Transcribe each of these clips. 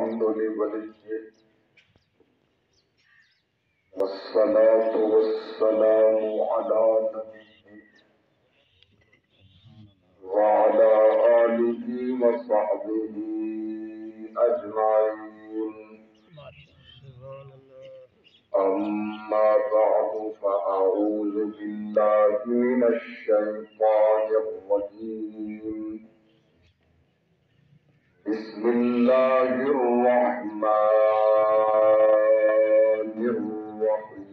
الحمد لله والصلاة والسلام على نبيه وعلى آله وصحبه أجمعين. أما بعد فأعوذ بالله من الشيطان الرجيم. بسم الله الرحمن الرحيم.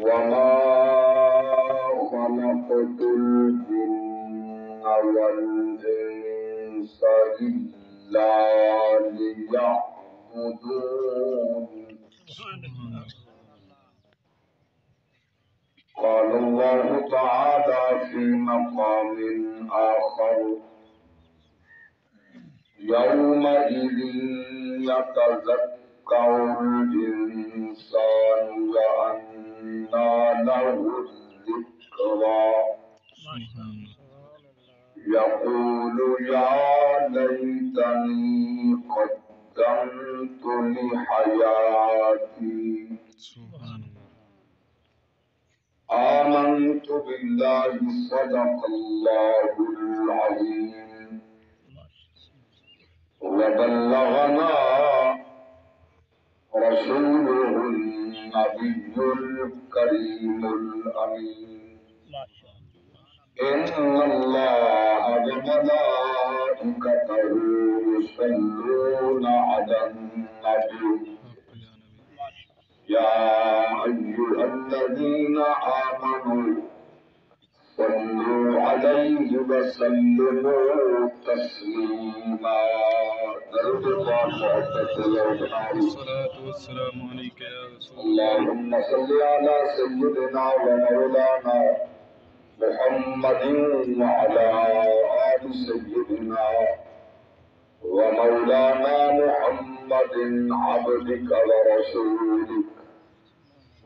وما خلقت الجن والإنس إلا ليعبدون. قال الله تعالى في مقام آخر: يومئذ يتذكر الإنسان وأنى له الذكرى يقول يا ليتني قدمت لحياتي آمنت بالله صدق الله العظيم وبلغنا رسوله النبي الكريم الأمين. إن الله وملائكته يصلون على النبي يا أيها الذين آمنوا صلوا عليه وسلموا تسليما. الصلاة والسلام عليك يا رسول الله. اللهم صل على سيدنا ومولانا محمد وعلى آل سيدنا ومولانا محمد عبدك ورسولك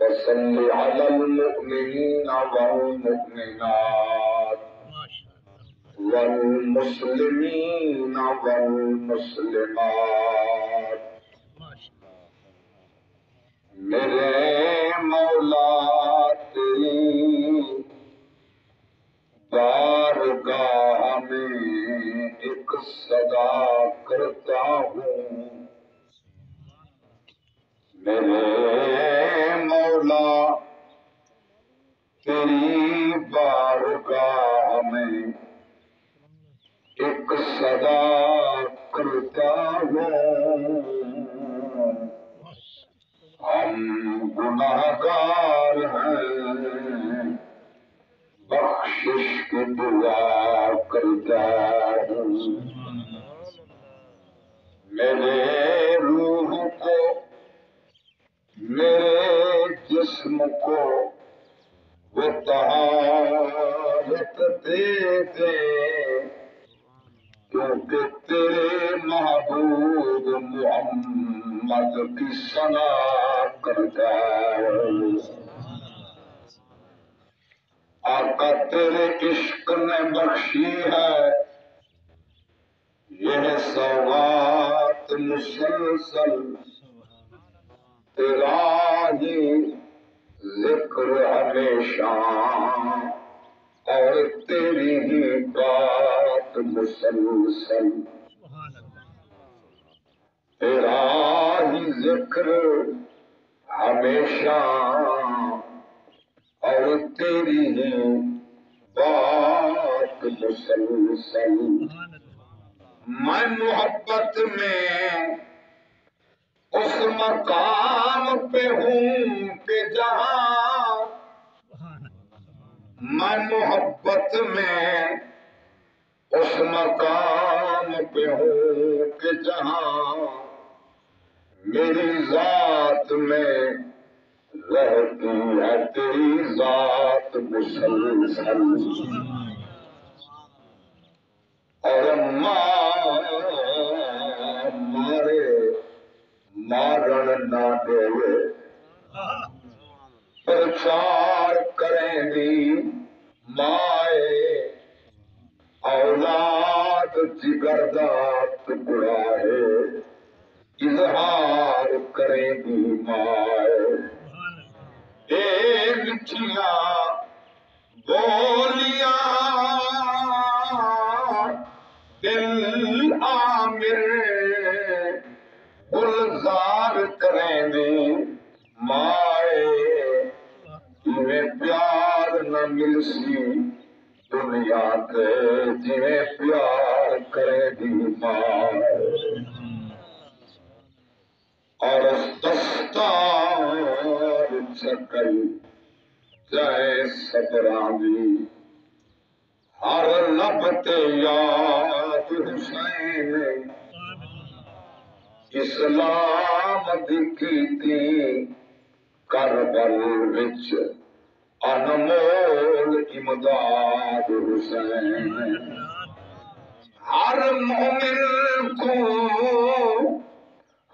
وصل على المؤمنين والمؤمنات والمسلمين والمسلمات. میرے مولا تیری بارگاہ میں ایک صدا کرتا ہوں. میرے مولا تیری بارگاہ میں ایک صدا کرتا ہوں. ہم گناہگار ہیں بخشش کی دعا کرتا ہوں. میرے روح کو میرے جسم کو وہ طہارت دے دے کیونکہ تیرے محبوب محمد کی ثنا کرتا ہوں. آقا تیرے عشق نے بخشی ہے یہ سوغات مسلسل. تیرا ہی ذکر ہمیشہ اور تیری ہی بات مسلسل. تیرا ہی ذکر ہمیشہ اور تیری ہی بات مسلسل. میں محبت میں اس مقام پہ ہوں کہ جہاں میں محبت میں اس مقام پہ ہوں کہ جہاں میری ذات میں رہتی ہے تیری ذات مسلسل. اور مارے مارن نہ دے پرچار کریں گی جگر دا ٹکڑا ہے اظہار کریں گی مائے اے مٹھیاں بولیاں دل عامر گلزار کریں گی مائے جویں پیار نہ ملسی دنیا تے جویں پیار کرے گی مائے اور دستار چکل جائے صبراں دی ہر لب تے یاد حسین اسلام دی کیتی کربل وچ انمول امداد حسین ہر مومن کو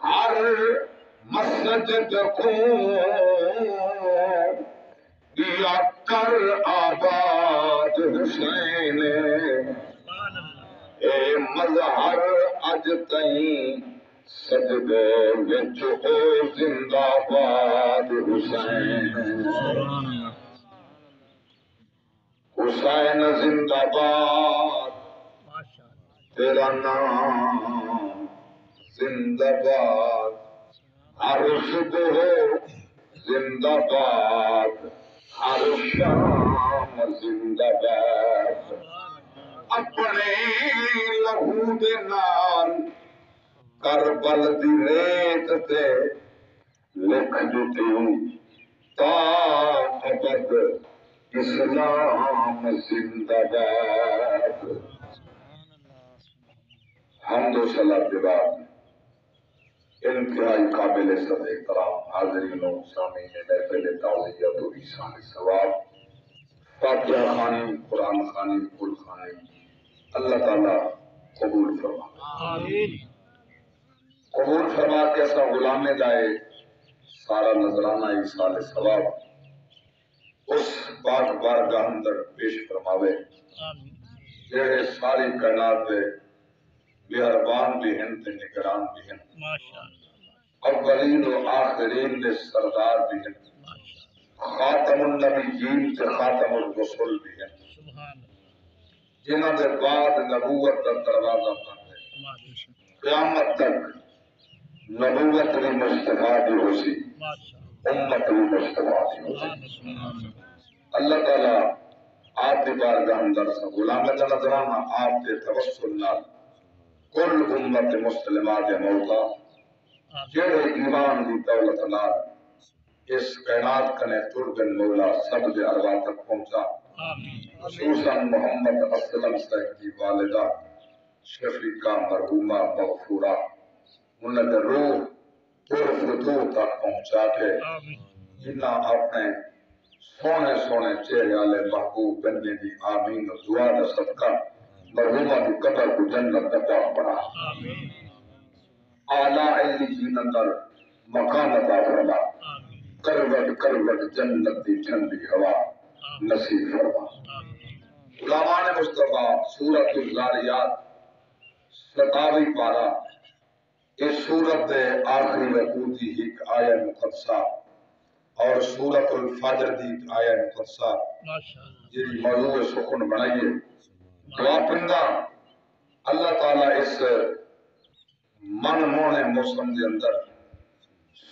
ہر مسجد کو یا کر آباد حسین اے مظہر اج تئیں سجدے وچ او زندہ باد حسین حسین زندہ باد تیرا نام زندہ باد ہر صبح زندہ باد ہر شام زندہ باد اپنے لہو دے نال کربل دی ریت تے لکھ دتی تا ابد اسلام زندہ باد حمد و صلاۃ کے بعد انتہائی قابل صد احترام حاضرین و سامعین محفل تعزیت و ایصال ثواب فاتحہ خوانی قرآن خوانی قل خوانی اللہ تعالیٰ قبول فرما آمین قبول فرما کے ایسا غلام دائے سارا نذرانہ ایصال ثواب اس پاک بارگاہ اندر پیش فرماوے جڑے ساری کائنات دے مہربان بھی ہیں تے نگران بھی ہیں اولین و آخرین دے سردار بھی ہیں خاتم النبیین تے خاتم الرسول بھی ہیں جنہاں دے بعد نبوت کا دروازہ بند ہے قیامت تک نبوت بھی مصطفیٰ بھی ہو سی امت بھی مصطفیٰ بھی ہو سی اللہ تعالیٰ آپ کی بارگاہ اندر سے غلام کا نذرانہ آپ کے توسل نال کل امت مسلمات موتا جڑے ایمان دی دولت نال اس کائنات کنے تربن مولا سب دے ارواح تک پہنچا خصوصاً محمد اسلم صاحب کی والدہ شفیقہ مرحومہ مغفورہ انہیں دے روح فتوح تک پہنچا کے جنہاں اپنے سونے سونے چہرے والے محبوب بننے دی آمین و دعا دا صدقہ مرحومہ کی قبر کو جنت کا باغ بنا اعلیٰ علیین اندر مقام عطا فرما کروٹ کروٹ جنت دی ٹھنڈی ہوا نصیب فرما غلامان مصطفیٰ سورۃ الزاریات 27 پارہ اس سورت دے آخری رکوع دی ایک آیت مقدسہ اور سورۃ الفجر دی آیت مقدسہ جی موضوع سخن بنائیے دعا پندہ اللہ تعالیٰ اس من مونے موسم دے اندر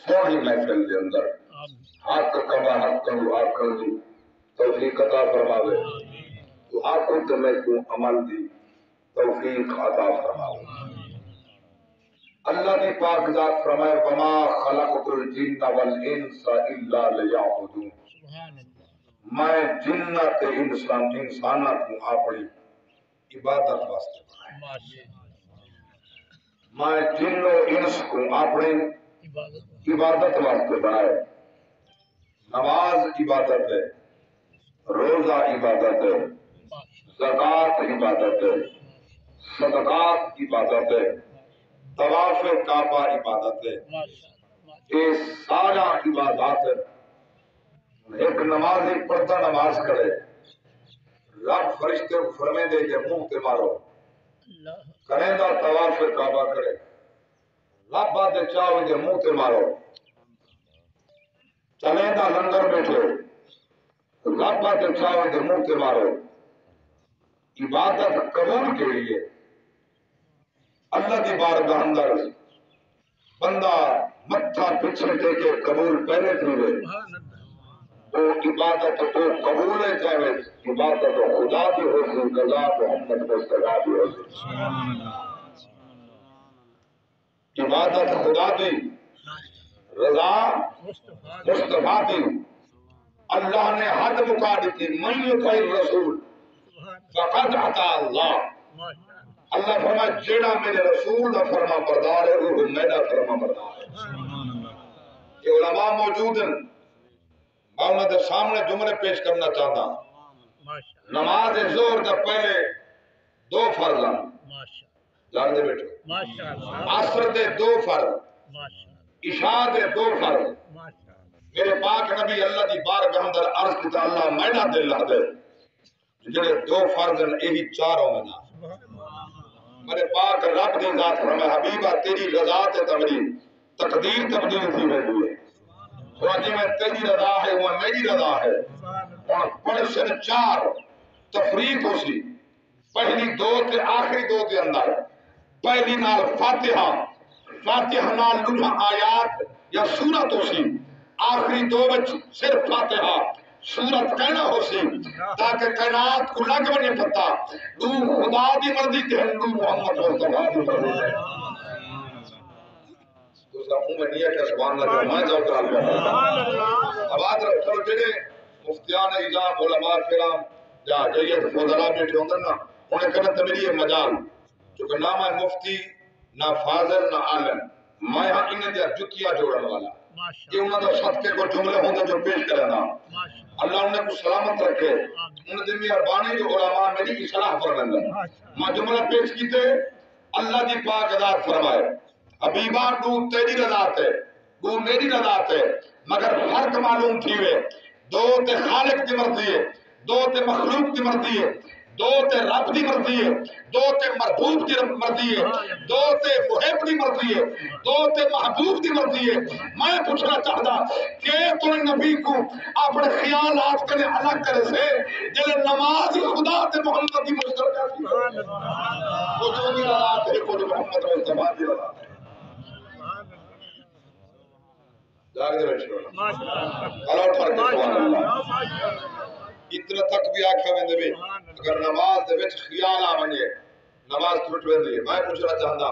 سونی محفل دے اندر حق کما حق کرو آکل دی توفیق عطا فرماوے تو آکل تمہیں کو عمل دی توفیق عطا فرماوے اللہ کی پاک ذات فرمائے وما خلقت الجن والانس الا لیعبدون میں جنات انسانات کو اپنی عبادت واسطے بنایا میں جن و انس کو اپنی عبادت واسطے بنایا نماز عبادت ہے روزہ عبادت ہے زکوٰۃ عبادت ہے صدقات عبادت ہے طواف کعبہ عبادت ہے یہ سارا عبادات ہے ایک نمازی پڑھتا نماز کرے رب فرشتے کو فرمے دے کہ منہ تے مارو کریں دا طواف کعبہ کرے لبا دے چاوے دے منہ تے مارو چلیں دا لنگر بیٹھے لبا دے چاوے دے منہ تے مارو عبادت قبول کے لیے اللہ دی بارگاہ اندر بندہ متھا پیچھے دے کے قبول پہلے کیے وہ عبادت تو قبول ہے چاہے عبادت خدا کی ہو سی رضا محمد مصطفیٰ کی ہو سی عبادت خدا کی رضا مصطفیٰ کی اللہ نے حد مکا دی تھی من یطع الرسول فقد اطاع اللہ اللہ فرمایا جیڑا میرے رسول دا فرما بردار ہے وہ میرا فرما بردار ہے یہ علماء موجود ہیں میں انہوں نے سامنے جملے پیش کرنا چاہتا نماز ظہر دا پہلے 2 فرض ہیں جان دے بیٹھو عصر دے 2 فرض عشاء دے 2 فرض میرے پاک نبی اللہ دی بارگاہ اندر عرض کیتا اللہ مینا دل لا دے جڑے 2 فرض ہیں یہی 4 ہوں گے میرے پاک رب دی ذات فرمایا حبیبہ تیری رضا تے تمری تقدیر تبدیل تھی ہوئی ہے خواجی میں تیری رضا ہے وہ میری رضا ہے اور پڑھشن 4 تفریق ہو سی پہلی 2 تے آخری 2 کے اندر پہلی نال فاتحہ نال لنہ آیات یا سورت ہو سی آخری 2 وچ صرف فاتحہ سورت کہنا ہو سی تاکہ کائنات کو لگ بنے پتا دو خدا دی مرضی تے ہندو محمد مصطفیٰ دی مرضی ہے دوسرا منہ میں نہیں ہے کہ سبحان اللہ میں جاؤ کر آباد رکھو جنہیں مفتیان اعظام علماء کرام یا جید فضلاء بیٹھے ہوں نا انہیں کہنا تمیری یہ مجال چونکہ نہ میں مفتی نہ فاضل نہ عالم میں یہاں انہیں دیا جتیا جوڑن والا یہ انہوں نے صدقے کو جملے ہوں گے جو پیش کرنا اللہ انہیں کو سلامت رکھے انہیں دن مہربانی جو علماء میری اصلاح فرمائیں گے میں جملہ پیش کیتے اللہ دی پاک ذات فرمائے حبیبہ تو تیری رضا تے تو میری رضا تے مگر فرق معلوم تھی وے 2 تے خالق دی مرضی ہے 2 تے مخلوق دی مرضی ہے 2 تے رب دی مرضی ہے 2 تے مربوب دی مرضی ہے 2 تے محب دی مرضی ہے 2 تے محبوب دی مرضی ہے میں پوچھنا چاہتا کہ تو نبی کو اپنے خیالات کے الگ کرے سے جلے نماز خدا تے محمد دی مشترکہ تھی وہ جو بھی رات ہے وہ محمد مصطفیٰ دی رات ہے جاگ دے بیٹھو اللہ اٹھا کے سبحان اللہ اتنا تک بھی آکھا میں دے اگر نماز دے وچ خیال آ ونجے نماز ٹوٹ ویندی ہے میں پوچھنا چاہندا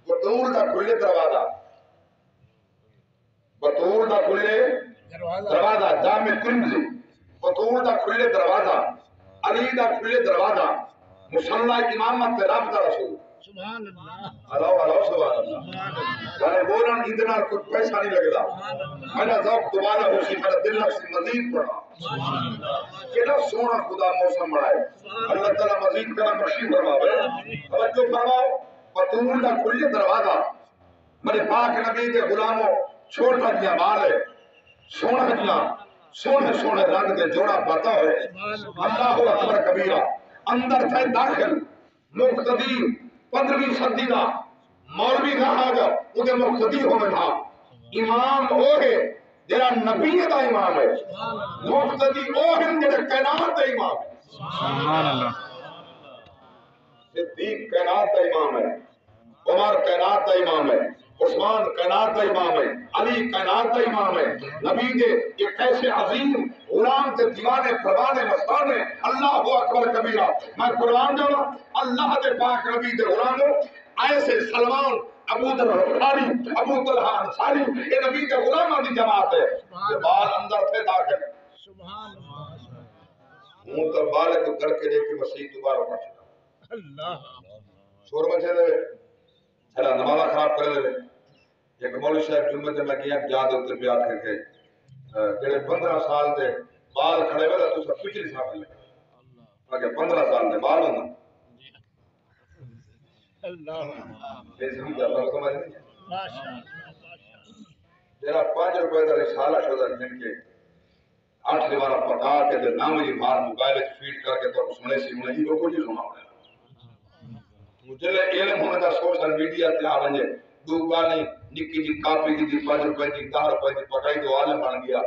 بطول دا کھلے دروازہ جامع ترمذی بطول دا کھلے دروازہ علی دا کھلے دروازہ مصلی امامت رابطہ رسول سبحان اللہ اللہ سبحان اللہ جانے بولن اتنا کچھ پیسہ نہیں لگتا میرا ذوق دوبارہ ہو سی میرا دل نفسی مزید پڑھا کتنا سونا خدا موسم بڑھائے اللہ تعالیٰ مزید کرم بخشی فرماوے توجہ فرماؤ بطول دا کھلے دروازہ میرے پاک نبی کے غلاموں چھوٹا جیا بال ہے سونے رنگ دے جوڑا پاتا ہے اللہ اکبر کبیرہ اندر تھے داخل مقتدی 15ویں صدی دا مولوی کا آگا ادھے مقتدی ہوئے تھا امام او ہے جیرا نبی دا امام ہے مقتدی او ہے جیرا کائنات دا امام ہے سبحان اللہ صدیق کائنات دا امام ہے عمر کائنات دا امام ہے عثمان کائنات دا امام ہے علی کائنات دا امام ہے نبی دے ایک ایسے عظیم غلام تے دیوانے پروانے مستانے اللہ اکبر کبیرہ میں قرآن جانا اللہ دے پاک نبی دے غلاموں ایسے سلمان ابو ذر غفاری ابو طلحہ انصاری یہ نبی کے غلاموں دی جماعت ہے جو بال اندر تھے داخل سبحان اللہ ہوں تو بال کو کر کے دیکھ کے مسیح دوبارہ پڑھا اللہ شور مچے دے چھلا نمازہ خراب کر دے ایک مولوی صاحب جمعہ سے میں کیا یاد ہوتے پہ آکھے کہ جڑے 15 سال دے بال کھڑے ہوئے تو سب پچھلی صاحب لگے اگر 15 سال دے بال ہونا اللہ بیزمی دا اللہ سمجھ نہیں جڑا 5 روپے دا رسالہ شدہ جن کے 8 دیوارہ پکا کے دے نام جی مار موبائل فیڈ کر کے تو سنے سی انہیں ہی کو نہیں سنا ہونے جلے علم ہونے دا سوشل میڈیا تے آ ونجے دو گالی نکی جی کاپی دی 5 روپے دی 10 روپے دی پکائی تو عالم بن گیا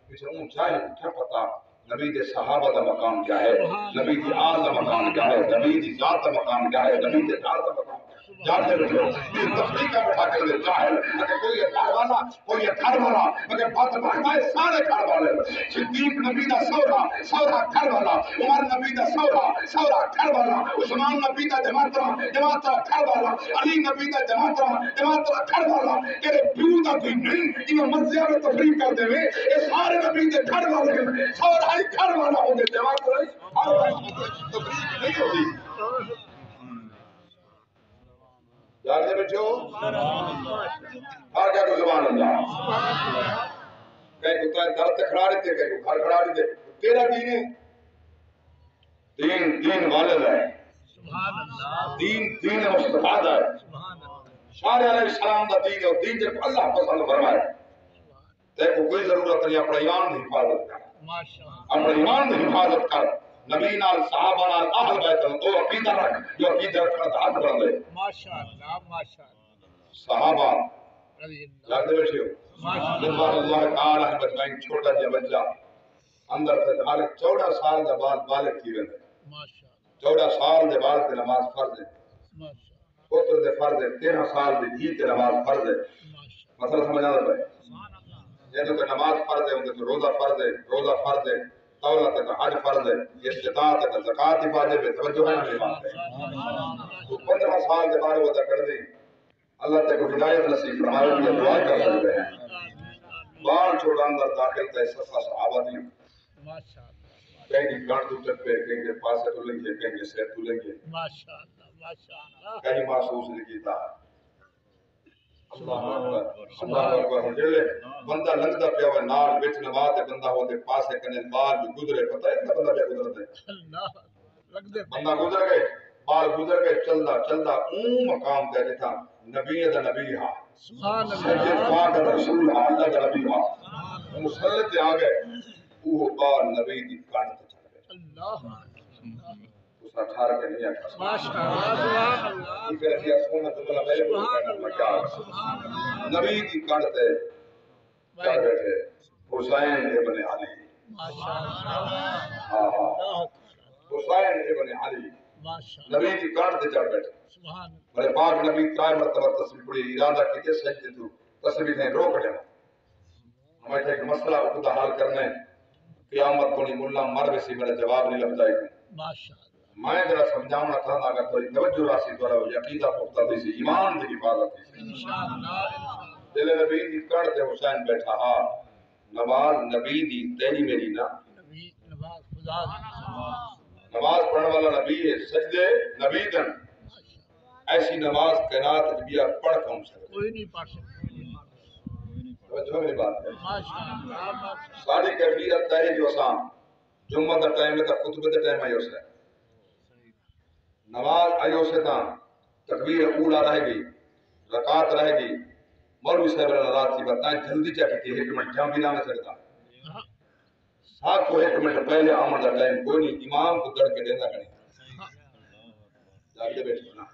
پھر اون چاہے کیا پتا نبی دے صحابہ دا مقام کیا ہے، نبی دی آل دا مقام کیا ہے، نبی دی ذات دا مقام کیا ہے، نبی دے ذات دا مقام جانتے رہو یہ تفریح کا بٹھا کر دے جاہل اگر کوئی گھر والا کوئی گھر والا مگر بات بھائی سارے گھر والے صدیق نبی دا سورا گھر والا، عمر نبی دا سورا گھر والا، عثمان نبی دا جماعترا گھر والا، علی نبی دا جماعترا گھر والا، تیرے پیو دا کوئی نہیں یہ مزے میں تفریح کر دے یہ سارے نبی دے گھر والے سورا ہی گھر والا ہوں گے جماعترا تفریح نہیں ہوتی جانتے بیٹھو آگیا کو زبان اللہ کہیں کو تائیں درد کھڑا دیتے کہیں کو گھر کھڑا دیتے تیرا دین ہے دین والد ہے دین مستفاد ہے شاہ علیہ السلام دا دین ہے دین جب اللہ پسند فرمائے تے کو کوئی ضرورت نہیں اپنا ایمان دی حفاظت کر اپنا ایمان دی حفاظت کر نبی نال صحابہ نال اہل بیت تو عقیدہ رکھ جو عقیدہ رکھنا ہاتھ بڑھ لے ماشاءاللہ صحابہ جانتے بیٹھے ہو رضوان اللہ تعالی علیہ مجمعین چھوٹا جا بچہ اندر سے ہر 14 سال دے بعد بالغ تھی ویندے 14 سال دے بعد تے نماز فرض ہے پتر دے فرض ہے 13 سال دی دھی تے نماز فرض ہے مسئلہ سمجھ آتا ہے جیسے کہ نماز فرض ہے ان کے روزہ فرض ہے دولت کا حج فرض ہے استطاعت کا زکات ہی واجب ہے توجہ ہے میری بات ہے تو 15 سال کے بعد وہ ادا کر دیں اللہ تعالی کو ہدایت نصیب فرمائے یہ دعا کر سکتے ہیں بال چھوڑا اندر داخل تے سفا صحابہ دی ماشاءاللہ کہیں کی گھر تو پہ کہیں کے پاس تو لیں گے کہیں کے سر تو لیں گے ماشاءاللہ کہیں محسوس نہیں کیتا اللہ اکبر جلے بندہ لنگدا پیا ہوا نال وچ نماز تے بندہ ہوتے پاسے کنے بال بھی گزرے پتہ ہے بندہ کیا گزرتا ہے اللہ لگدے بندہ گزر گئے بال گزر گئے چلدا اون مقام تے جتھا نبی دا نبی ہا سبحان اللہ پاک دا رسول ہا اللہ دا نبی ہا مسلط تے آ گئے وہ بال نبی دی کان تے چڑھ گئے اللہ ٹھار کے نہیں آتا سبحان اللہ یہ کہتی ہے سونا جملہ میرے کو کیا نبی کی کڑتے کیا بیٹھے حسین ابن علی حسین ابن علی نبی کی کڑتے چڑھ بیٹھے میرے پاک نبی ترائے مرتبہ تصویر پڑی ارادہ کی جس سجدے تو تصویر نے روک لینا ہمیں ایک مسئلہ خدا حال کرنے قیامت کو نہیں ملا مر ویسی میرا جواب نہیں لگ جائے گا میں ذرا سمجھاؤں تھا اگر کوئی توجہ راسی دوارا ہو عقیدہ پختہ تھی سی ایمان دی حفاظت تھی دل نبی دی کڑتے حسین بیٹھا ہا نماز نبی دی تیری میری نا نماز پڑھنے والا نبی ہے سجدے نبی دن ایسی نماز کائنات جبیہ پڑھ کون سکتے کوئی نہیں پڑھ سکتے توجہ میری بات ہے ساری کیفیت ہے جو آسان جمعہ دا ٹائم ہے تا خطبہ دا ٹائم آئیو سے نماز آئیو سے تا تکبیر اولا رہ گئی رکعت رہ گئی مولوی صاحب رات کی بتائیں جلدی چاہتی تھی ایک منٹ جہاں بنا میں سکتا ساتھ کو ایک منٹ پہلے آمد دا ٹائم کوئی نہیں امام کو دڑ کے دینا کریں جاگتے بیٹھے نا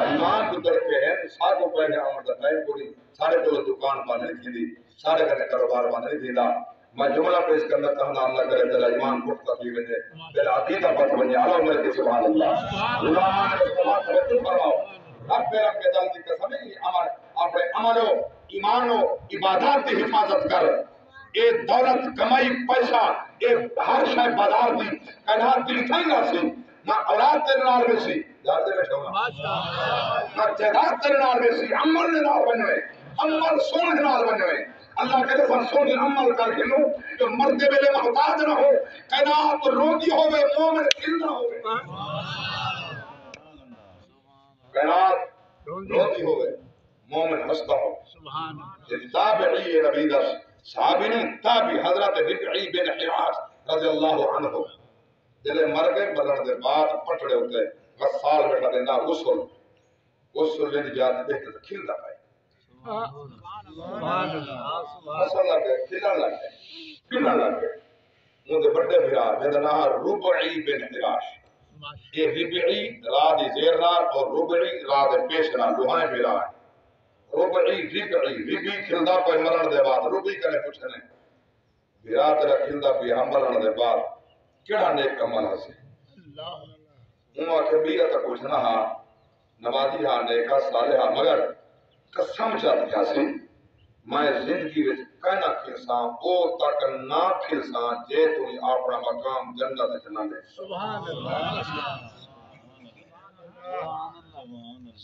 امام کو دڑ کے ہیں ساتھ کو پہلے آمد دا ٹائم کوئی نہیں سارے کو دکان باندھنے تھی دی سارے کرنے کاروبار باندھنے تھی دا میں جملہ پیش کرنا چاہتا اللہ کرے تیرا ایمان پختہ کی وجہ تیرا عقیدہ پتہ بنی آلہ عمر کے سبحان اللہ اللہ نے سبحان توجہ فرماؤ رب کے دل کی قسم ہے اپنے عمل و ایمان و عبادات کی حفاظت کر اے دولت کمائی پیسہ اے ہر شے بازار دی کائنات دی لکھائی نہ سی نہ اولاد تیرے نال میں سی جانتے بیٹھے ہوگا نہ جائیداد تیرے نال میں سی عمل نال بنوے عمل سونے نال بنوے اللہ کے دفعہ سونے عمل کر کے لو کہ مردے ویلے محتاج نہ ہو کائنات روگی ہوئے مومن کھل نہ ہوئے کائنات روگی ہوئے مومن ہستا ہو تابعی نبی دس صحابی نے تابعی حضرت رفیق بن حراس رضی اللہ عنہ جلے مر گئے مرن دے بعد پٹڑے ہوتے غسال بیٹھا دینا غسل لینی جاتی دیکھتے تو کھل نہ پائے غسل لگ گئے کھلن لگ گئے مجھے بڑے بھرا جیدہ نہا ربعی بن حراس یہ ربعی را دی زیر نار اور ربعی را دی پیش نار دوہائیں بھی رہا ہے ربعی ربی کھلدا پہ مرن دے بعد ربی کنے پوچھنے بیرا تیرا کھلدا پہ ہم مرن دے بعد کیڑا نیک کمال ہسی ہوں آکے بیرا تا پوچھنا ہاں نمازی ہاں نیکا صالحہ مگر قسم چاہتی ہسی میں زندگی وچ کہنا کھلساں او تک نہ کھلساں جے تھی اپنا مقام جنت وچ نہ دے سبحان اللہ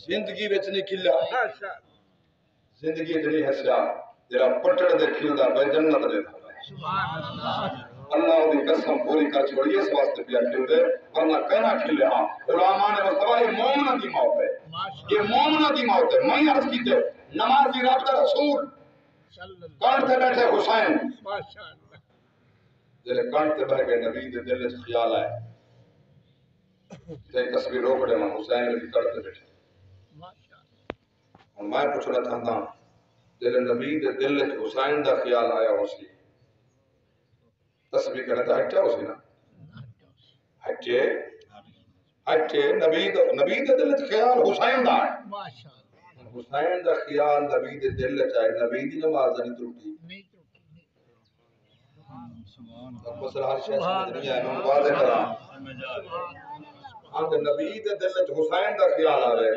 زندگی وچ نہیں کھلا زندگی وچ نہیں ہسیا جڑا پٹڑ دے کھلدا بے جنت دے سبحان اللہ اللہ دی قسم پوری کر چھوڑی اس واسطے پیا کھلدے ورنہ کہنا کھلے ہاں علماء نے مصطفی یہ مومنہ دی موت ہے یہ مومنہ دی موت ہے میں عرض کیتے نمازی رابطہ رسول کان تے بیٹھے حسین جلے کان تے بیٹھ کے نبی دے دل وچ خیال آئے تے تصویر روکڑے میں حسین کی کرتے بیٹھے اور میں پوچھنا چاہتا ہوں جلے نبی دے دل وچ حسین دا خیال آیا ہو سی تصویر کرنے تا ہٹیا ہو سی نا ہٹے نبی دے دل وچ خیال حسین دا ہے حسین دا خیال نبی دے دل وچ آئے نبی دی نماز نہیں ٹوٹی مسئلہ ہر شے سمجھ نہیں آیا میں واضح کراں نبی دے دل وچ حسین دا خیال آ رہے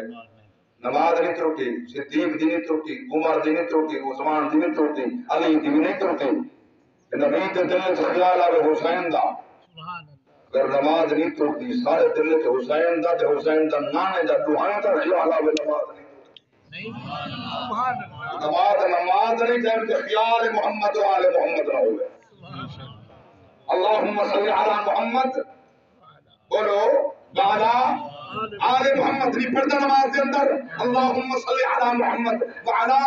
نماز نہیں ٹوٹی صدیق دی نہیں ٹوٹی عمر دی نہیں ٹوٹی عثمان دی نہیں ٹوٹی علی دی نہیں ٹوٹی نبی دے دل وچ خیال آ رہے حسین دا اگر نماز نہیں ٹوٹی سارے دل وچ حسین دا تے حسین دا نانے دا دوہاں دا خیال آ نماز نہیں نماز نہیں جب خیال محمد و آل محمد نہ ہوئے اللہم صلی علی محمد بولو وعلا آل محمد نہیں پڑھتا نماز کے اندر اللہم صلی علی محمد وعلا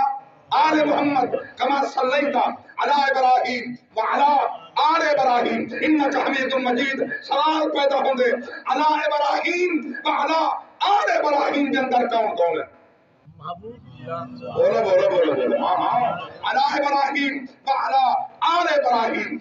آل محمد کما صلیت علی ابراہیم وعلا آل ابراہیم انکا حمید مجید سوال پیدا ہوں گے علی ابراہیم وعلا آل ابراہیم کے اندر کون کون ہے بولو علی ابراہیم وعلا آل ابراہیم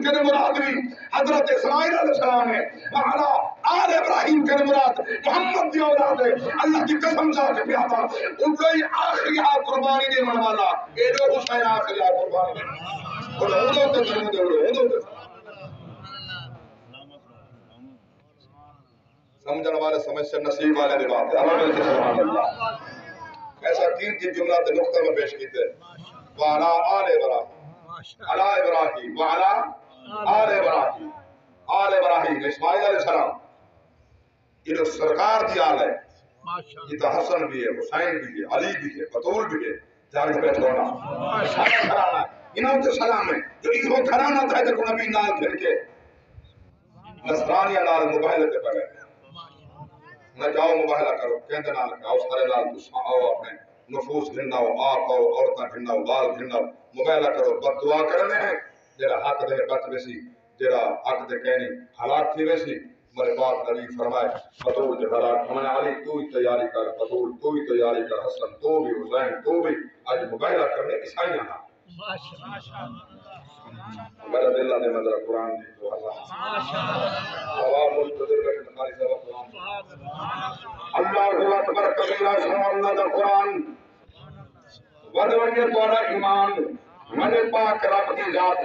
کے مرادی حضرت اسماعیل علیہ السلام ہے وعلا آل ابراہیم کے مراد محمد دی اولاد ہے اللہ کی قسم جا کے پیاتا ان کو آخری قربانی دے من والا اے جو حسین آخری قربانی دے اردو تے درود اردو تے سمجھنے والے سمجھ سے نصیب والے دی بات ہے سبحان اللہ ایسا تین جملہ تے نقطہ میں پیش کیتے وعلا آل ابراہیم علی ابراہیم وعلا آل ابراہیم اسماعیل علیہ السلام یہ سرکار دی آل ہے یہ تو حسن بھی ہے حسین بھی ہے علی بھی ہے بطول بھی ہے جاری بیٹھ ہونا انہوں کے سلام ہے جو اس کو کھرانا تھا تو نبی نال پھر کے نصرانیوں نال مباہلہ تے پڑے نہ جاؤ مباہلہ کرو کہندے نال آؤ سارے نال تساں آؤ اپنے نفوس گھناؤ آپ آؤ عورتاں گھناؤ بال گھناؤ مباہلہ کرو بد دعا کرنے ہیں جڑا حق دے بچ ویسی جڑا حق دے کہنی ہلاک تھی ویسی میرے پاک نبی فرمائے بطول دے ہلاک ہمیں علی تو ہی تیاری کر بطول تو ہی تیاری کر حسن تو بھی حسین تو بھی آج مباہلہ کرنے عیسائیاں نا میرا دل نے مدر قرآن دی تو اللہ عوام منتظر بیٹھے تمہاری سبب قرآن اللہ اکبر کبیرہ سبحان اللہ دا قرآن ودوئیے توڑا ایمان میرے پاک رب کی ذات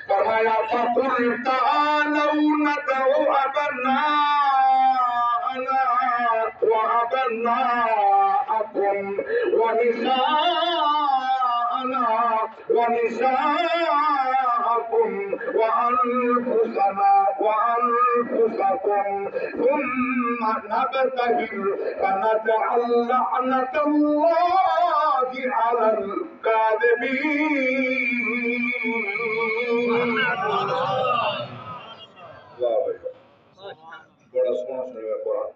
فرمایا فَقُلْ تَعَالَوْا نَدْعُ أَبْنَاءَنَا وَأَبْنَاءَكُمْ ونساءكم وأنفسكم ثم نبتهل فنجعل لعنة الله على الكاذبين بڑا سونا سنوے قرآن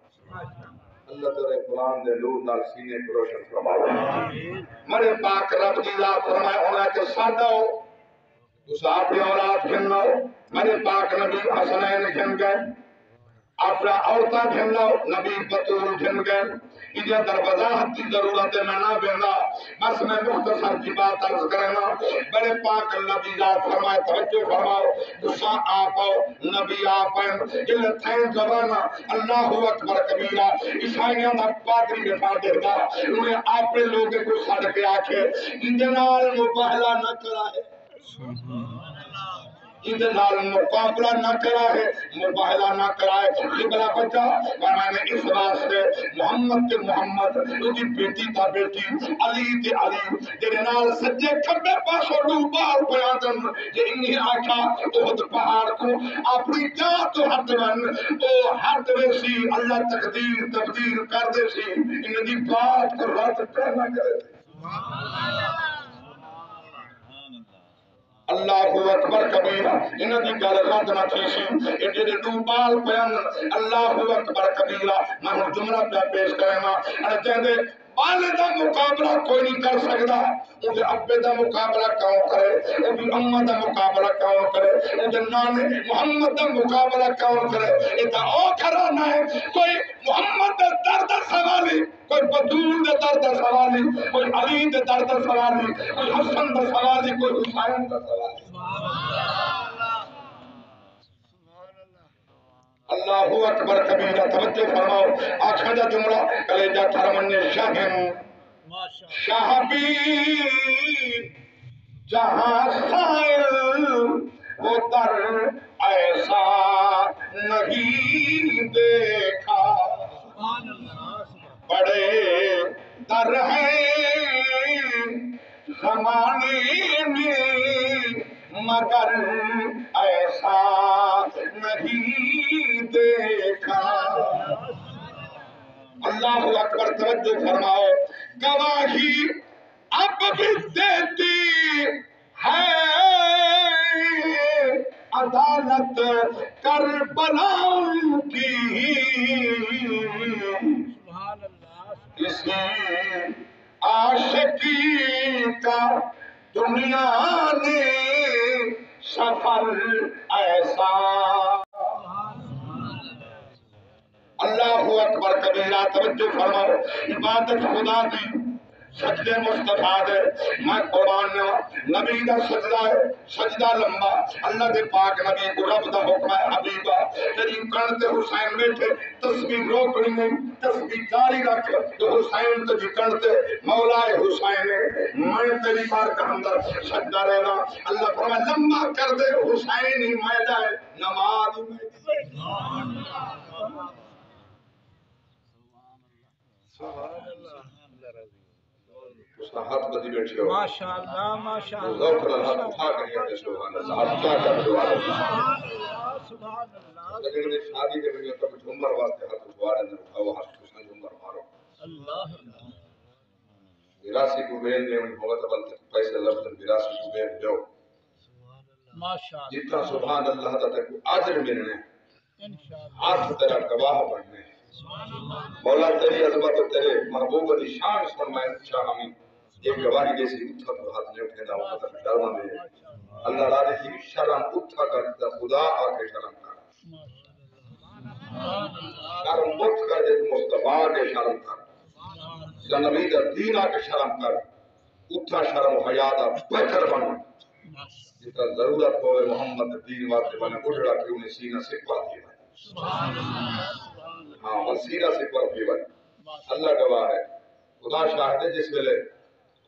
اللہ تعالی قرآن دے نور نال سینے کو روشن فرمائے میرے پاک رب دی ذات فرمائے انہاں کے سادہ ہو تو اپنی اولاد گھنو میرے پاک نبی حسنین گھن گئے اپنا عورتاں گھن لاؤ نبی بطول گھن گئے انہیں در وضاحت کی ضرورت ہے میں نہ بینا بس میں مختصر کی بات عرض کرنا بڑے پاک اللہ کی ذات فرمائے توجہ فرماؤ گسا آپ نبی آپ جل تھین زبانہ اللہ اکبر کبیرہ عیسائیوں دا پادری بٹھا دیتا انہیں اپنے لوگوں کو سڑ کے آکھے انجنال مباہلہ نہ کرا ہے انتظار مقابلہ نہ کرا ہے مباہلہ نہ کرائے قبلہ بچا اور میں نے اس واسطے محمد کے محمد اسی بیٹی تا بیٹی علی تے علی تیرے نال سجے کھبے پاسوں ڈوبال پیادن کہ انہی آکھا احد پہاڑ کو اپنی جان تو ہٹ ون او ہٹ ویسی اللہ تقدیر تبدیل کر دے سی ان دی بات کو رد کرنا کرے اللہ اکبر کبیرہ انہاں دی گل رد نہ تھی سی اے جڑے ڈوبال پیان اللہ اکبر کبیرہ میں ہن جملہ پہ پیش کرنا اے کہندے والد دا مقابلہ کوئی نہیں کر سکتا اُنہے ابے دا مقابلہ کون کرے اُنہی امہ دا مقابلہ کون کرے اُنہے نانے محمد دا مقابلہ کون کرے اے تا او کھرانا ہے کوئی محمد دا درد سوالی کوئی بدول دے درد سوالی کوئی علی دے درد سوالی کوئی حسن دا سوالی کوئی حسین دا سوالی اللہ اکبر کبیرہ توجہ فرماؤ آنکھیں دا جملہ کلیجہ تھرمن شاہم شاہبی جہاں سائل وہ در ایسا نہیں دیکھا بڑے در ہیں زمانے میں مگر ایسا نہیں دیکھا اللہ اکبر توجہ فرماؤ گواہی اب بھی دیتی ہے عدالت کربلاؤں کی اسی عاشقی کا دنیا نے سفر ایسا اللہ اکبر کبیرہ توجہ فرماؤ عبادت خدا دی سجدے مصطفیٰ دے میں قرآن نبی دا سجدہ ہے سجدہ لمبا اللہ دے پاک نبی کو رب دا حکم ہے حبیبہ تیری کنتے حسین بیٹھے تسبیح روکنی نہیں تسبیح جاری رکھ تو حسین تجھی کنتے مولا حسین میں تیری بار کا اندر سجدہ رہنا اللہ فرمائے لمبا کر دے حسین ہی میدہ ہے نماز سبحان اللہ اس کا ہاتھ بدی بیٹھے ہو ماشاءاللہ ماشاءاللہ ذوق اللہ اٹھا کر کہتے سبحان اللہ آپ کیا کر دعا سبحان اللہ لیکن شادی کے لیے تو عمر واسطے ہاتھ اٹھوا رہے ہیں اٹھاؤ ہاتھ کچھ عمر مارو اللہ وراثی کو بین دے ان بہت بنتے پیسے لفظ وراثی کو بین دو ماشاءاللہ جتنا سبحان اللہ تک اجر ملنے انشاءاللہ ہاتھ تیرا گواہ بننے مولا تیری عظمت و تیرے محبوب علی شان فرمائے شاہ ہمیں ایک گواہی جیسی اتھا تو ہاتھ نہیں اٹھے نہ ہوتا ڈرما میں اللہ راضی کی شرم اتھا کرتا خدا آکے شرم کر شرم اٹھ کر جیت مصطفیٰ کے شرم کر یا نبی دا دین آکے شرم کر اتھا شرم و حیاء بہتر بن جتا ضرورت ہوئے محمد دین واقع بنے اجڑا کہ انہیں سینہ سے پاتی ہے ہاں وسیلہ سے پر پیون اللہ گواہ ہے خدا شاہد ہے جس ویلے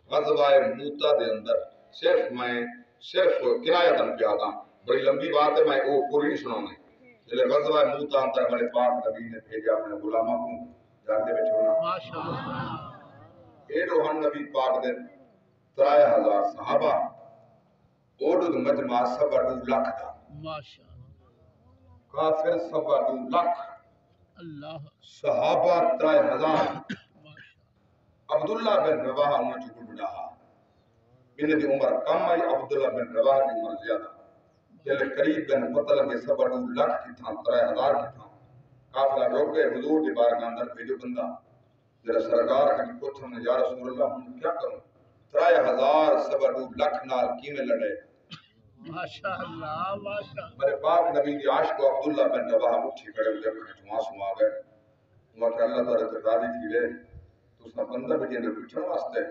غزوہ موتا دے اندر صرف کنایتاً پیادا بڑی لمبی بات ہے میں وہ پوری نہیں سناؤں جلے غزوہ موتا اندر میرے پاک نبی نے بھیجا اپنے غلامہ کو جانتے بیٹھے ہونا اے روحان نبی پاک دے 3000 صحابہ اوڑد مجمع سبا 2 لاکھ تھا کافر سبا 2 لاکھ صحابہ 3000 عبداللہ بن رواحہ انہوں چکو بڑھا انہیں دی عمر کم آئی عبداللہ بن رواحہ دی عمر زیادہ جلے قریب بن مطلب کے سبا 2 لاکھ کی تھا 3000 کی تھا کافلہ روک گئے حضور دی بارگاہ اندر بھیجو بندہ ذرا سرکار کا پوچھو نے یا رسول اللہ ہم کیا کروں 3000 سبا 2 لاکھ نال کیویں لڑے ماشاءاللہ ماشاءاللہ. میرے پاک نبی دی عاشق کو عبداللہ بن رواحہ اٹھی کھڑے ہوئے کھڑے معصوم آ گئے. وہ کہ اللہ تعالیٰ تے راضی تھی وے تو اس نے بندہ بجے اندر پچھڑ واسطے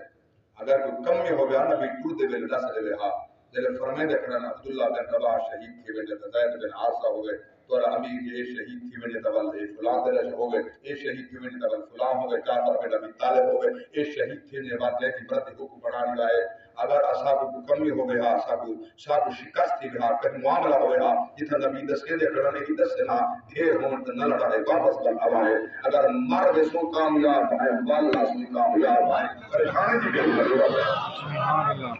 اگر کوئی کمی ہو گیا نبی ٹوٹ دے ویلے دس دے ہاں جلے فرمائے دے کھڑا عبداللہ بن رواحہ شہید تھی ویلے زید بن عاصہ ہو گئے تو امیر یہ شہید تھی ویلے تول فلاں دے ہو گئے یہ شہید تھی ویلے تول فلاں ہو گئے جعفر بن ابی طالب ہو گئے یہ شہید تھی ویلے بات کی برتی کو بڑھانی لائے. اگر اسا کو کمی ہو گیا اسا کو شکست تھی گیا کہیں معاملہ ہو گیا جتنا نبی دسے دے کھڑا نہیں دسے نہ ڈھیر ہون تے نہ لڑائے واپس بن آوائے. اگر مرد سو کامیاب ہے واللہ سو کامیاب ہے پریشانی دی کوئی ضرورت ہے. سبحان اللہ.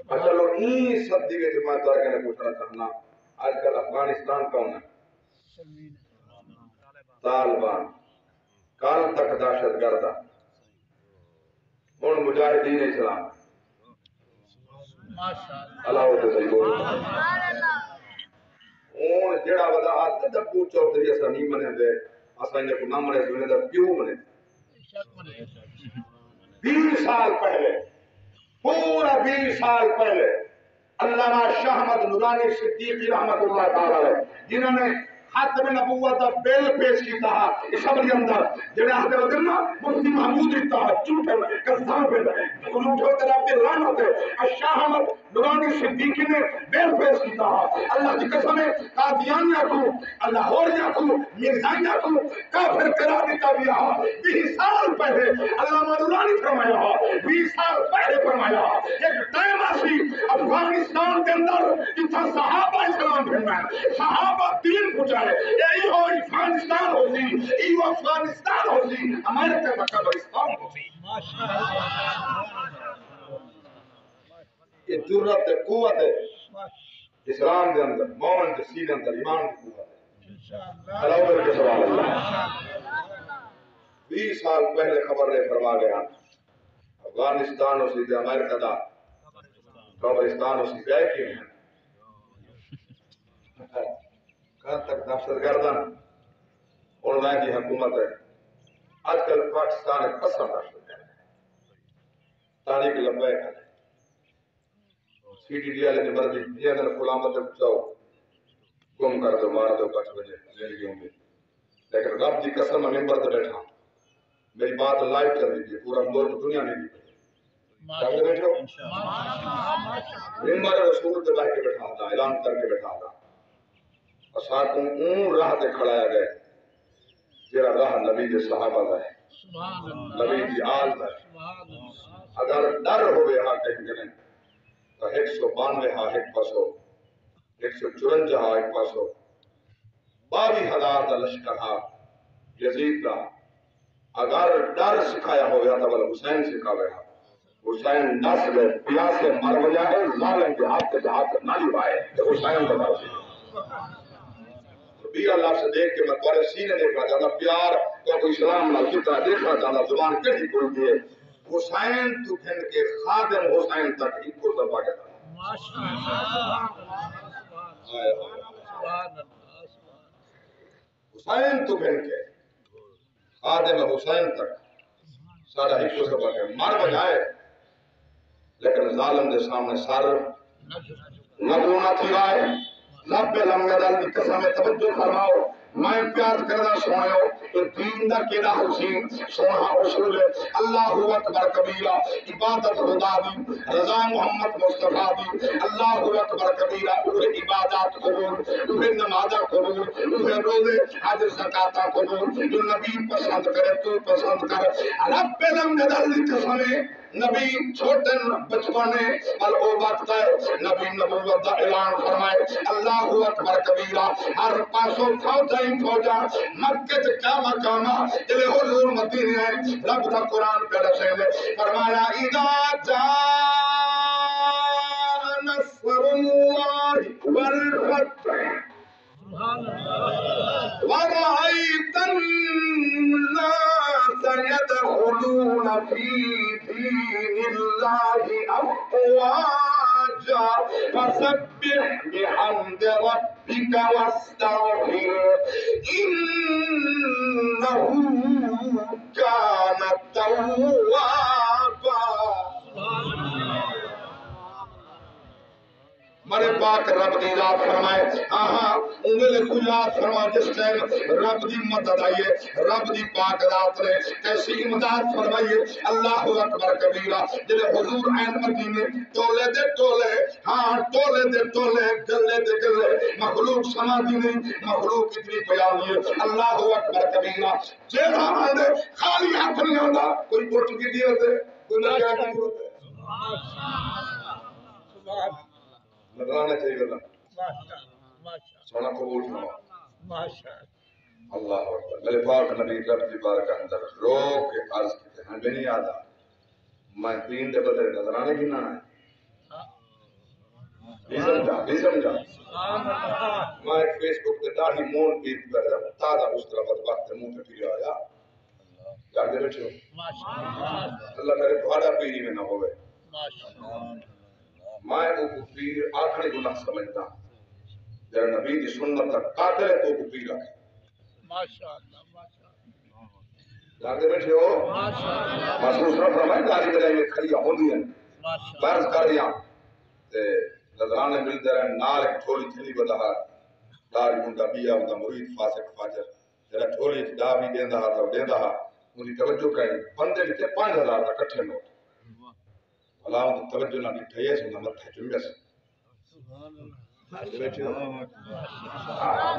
چلو این صدی کے جماعت دار کے پوچھنا چاہنا آج کل افغانستان کون ہے؟ طالبان. کل تک دہشت گرد ہوں مجاہدین اسلام اللہ تو صحیح بول ہوں جڑا وضاحت ڈبو چودھری اسا نہیں منے دے اسا نے کو نہ منے سنے دا کیوں منے 20 سال پہلے پورا 20 سال پہلے علامہ شاہ احمد نورانی صدیقی رحمت اللہ تعالی علیہ جنہوں نے ختم نبوت کا بل پیش کیتا ہے اس سب کے اندر جڑا حضرت نا مفتی محمود رہتا ہے جھوٹے کذاب ہے جھوٹے طرف کے لعنت ہے. شاہ احمد نورانی صدیقی نے بل پیش کیتا ہے اللہ کی قسم ہے قادیانیہ کو لاہوریہ کو مرزائیہ کو کافر قرار دیتا گیا ہے. 20 سال پہلے علامہ نورانی فرمایا ہے 20 سال پہلے فرمایا ایک ٹائم ایسی افغانستان کے اندر جتنا صحابہ اسلام پھیلنا ہے صحابہ دین پہنچائے یہی ہو افغانستان ہو سی یہ افغانستان ہو سی امریکہ کا قبرستان ہو سی. یہ جرت قوت ہے اسلام کے اندر مومن کے سینے اندر ایمان کی قوت ہے. اللہ کے سوال اللہ 20 سال پہلے خبر نے فرما گیا افغانستان ہو سی امریکہ کا قبرستان ہو سی گئے کیوں ہیں کل تک دہشت گردن اور میں کی حکومت ہے. آج کل پاکستان ایک پسند دہشت گرد ہے تاریخ لمبے ہے سی ٹی ڈی والے نے مرضی یہ اگر غلامت سے پوچھاؤ گم کر دو مار دو 5 بجے لے لیوں گے لیکن رب کی قسم میں ممبر سے بیٹھا میری بات لائیو چل رہی ہے پورا ملک دنیا میں بھی بیٹھو ممبر رسول سے بیٹھ کے بیٹھا تھا اعلان کر کے بیٹھا تھا ساتھوں اون راہ تے کھڑایا گئے جڑا راہ نبی کے صحابہ دا ہے نبی کی آل دا ہے. اگر ڈر ہوئے ہاں کہیں گے تو 192 ہاں ایک پاسو 154 ہاں ایک پاسو 22,000 دا لشکر ہاں یزید دا اگر ڈر سکھایا ہو گیا تو بل حسین سکھاوے ہاں حسین نسل پیاسے مر وجائے ظالم کے ہاتھ نہ لبائے کہ حسین بتا سی بیر اللہ سے دیکھ کے میں تورے سینے دیکھنا چاہتا پیار تو اسلام نہ کتنا دیکھنا چاہتا زبان کیڑی بولتی ہے حسین تو گھن کے خادم حسین تک ان کو دبا کے حسین تو گھن کے خادم حسین تک سارا ایک کو دبا کے مر بجائے لیکن ظالم دے سامنے سر نگونا تھی آئے رب لمگدل کی قسم توجہ فرماؤ میں پیار کرنا سونے تو دین دا کیڑا حسین سونا اصول اللہ اکبر کبیرہ عبادت خدا دی رضا محمد مصطفیٰ دی اللہ اکبر کبیرہ اوہ عبادات قبول اوہ نمازہ قبول اوہ روزے حج زکاة قبول جو نبی پسند کرے تو پسند کر رب لمگدل کی قسم نبی چھوٹے بچپنے بل او وقت ہے نبی نبوت دا اعلان فرمائے اللہ اکبر کبیرہ ہر پاسوں فوجا ہی فوجا مکہ تے کیا مقامہ جلے حضور مدینے ہیں رب دا قرآن پہ رسے لے فرمایا اذا جاء نصر اللہ والفتح ورأيت الناس يدخلون في دين الله أفواجا فسبح بحمد ربك واستغفره إنه كان توابا. میرے پاک رب دی ذات فرمائے ہاں انگلے کو یاد فرما جس ٹائم رب دی مدد آئیے رب دی پاک ذات نے کیسی امداد فرمائیے اللہ اکبر کبیرہ جلے حضور عین مدینے تولے دے تولے ہاں تولے دے تولے گلے دے گلے مخلوق سما دی نہیں مخلوق اتنی پیامی ہے اللہ اکبر کبیرہ جیڑا آنے خالی ہاتھ نہیں آندا کوئی اٹھ کی دی ہوتے کوئی نہ کیا کی ہوتے نظرانے چاہیے اللہ سونا قبول فرما اللہ اکبر میرے پاک نبی رب دی بارگاہ اندر رو کے عرض کیتے ہیں بھی نہیں آدھا میں دین دے بدلے نظرانے کی نہ ہے بھی سمجھا میں ایک فیس بک تے داڑھی مون پیت کر رہا تازہ اس طرح بدبخت منہ پہ پھر آیا جاگ دے بیٹھے ہو اللہ کرے تھوڑا پیری میں نہ ہوئے میں وہ پیر آخری گناہ سمجھتا جب نبی کی سنت تک قاتل ہے تو وہ پیر آخری جاگ دے بیٹھے ہو محسوس نہ فرمائے داری بجائے میں کھڑیاں ہوں دی ہیں برز کر دیا نظرانے ملتے رہے نال ایک ٹھولی چلی بدا دار گنڈا بیا ہوتا مرید فاسق فاجر جرہ ٹھولی دا بھی دیندہ تھا دیندہ انہی توجہ کہیں بندے لکھے 5,000 کا کٹھے نوٹ علامہ توجہ نہ کٹھے یہ سنہ مت ہے چنگے سے